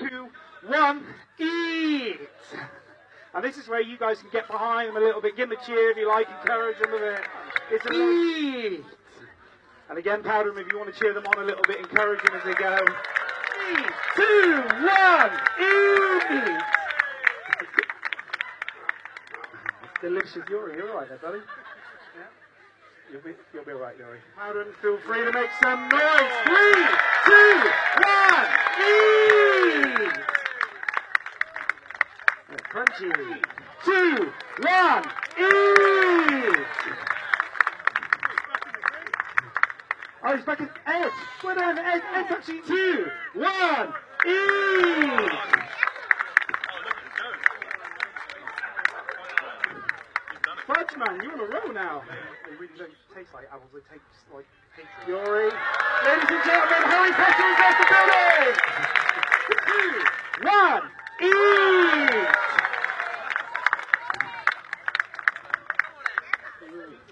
2, 1, eat! And this is where you guys can get behind them a little bit. Give them a cheer if you like, encourage them a bit. It's a eat! And again, powder them if you want to cheer them on a little bit, encourage them as they go. 3, 2, 1, eat! It's delicious. You're all right there, buddy. Yeah? You'll be all right, Yuri. Powder them, feel free to make some noise. 3, 2, 1, eat! Crunchy. 2, 1, eat! Oh, he's back at Ed. Well done, Ed. Ed's actually 2, 1, eat! Fudge man, you're on a roll now. They really don't taste like apples, they taste like hatred. Yuri. Ladies and gentlemen, Harry Potter is off the building! 2, 1, eat!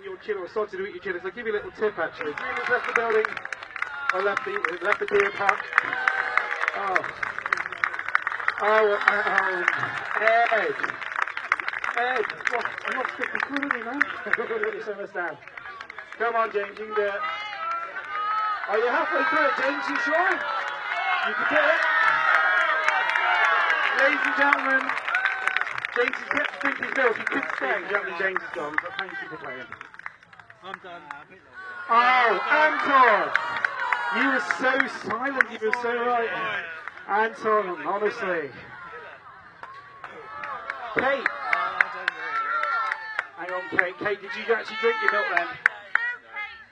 Your chiller, I started to eat your chillers. I'll give you a little tip actually. Dreamers left the building. I left the deer park. Ed. What? I'm not sticking cool with you, man. You send us down. Come on, James, you can do it. Are you halfway through it, James? You sure? You can do it. Ladies and gentlemen, James has yet to drink his milk. He could stay. Gentlemen, James is gone, but thank you for playing. I'm done. Oh, Anton! You were so silent, you were so right. Anton, honestly. Kate! Hang on, Kate. Kate, did you actually drink your milk then?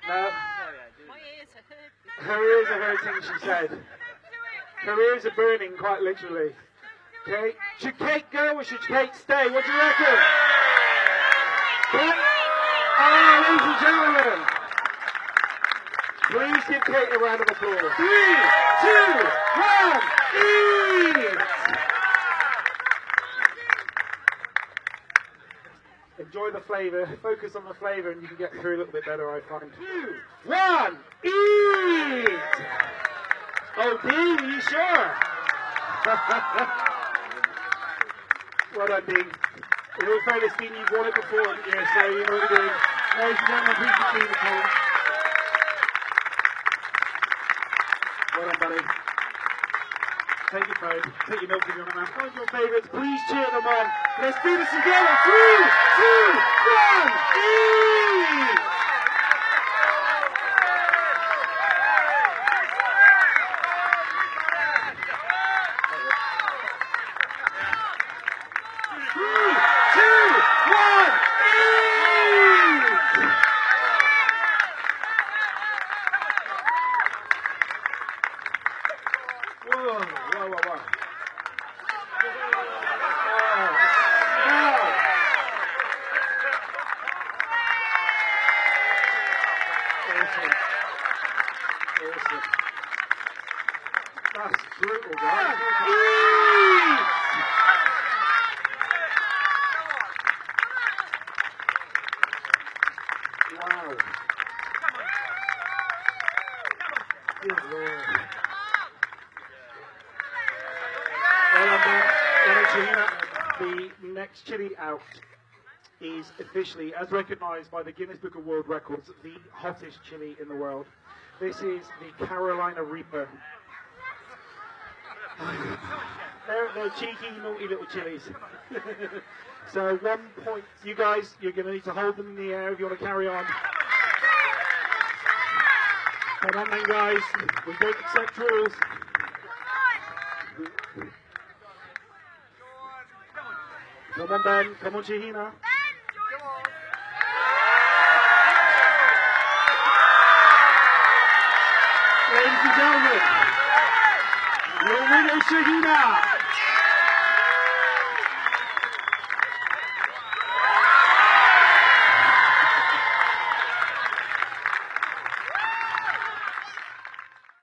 No? My ears are hurting. Her ears are hurting, she said. Her ears are burning, quite literally. Kate? Should Kate go or should Kate stay? What do you reckon? Kate? Oh, ladies and gentlemen, please give Kate a round of applause. 3, 2, 1, eat! Enjoy the flavour, focus on the flavour and you can get through a little bit better, I find. 2, 1, eat! Oh, Dean, are you sure? Well done, Dean. In all fairness, Dean, you've won it before, haven't you? So you know what you're doing. Ladies and gentlemen, please receive the call. Well done, buddy. Take your phone, take your milk if you want to, man. Find your favourites, please cheer them on. Let's do this together. 3, 2, 1, eat! That's brutal, guys. Wow. Good Lord. The next chili out is officially, as recognised by the Guinness Book of World Records, the hottest chili in the world. This is the Carolina Reaper. They're cheeky, naughty little chilies. So 1 point. You guys, you're going to need to hold them in the air if you want to carry on. Come on then, guys. We don't accept rules. Come on, Ben. Come on, Shahina. Ladies and gentlemen, your winner, Shahina.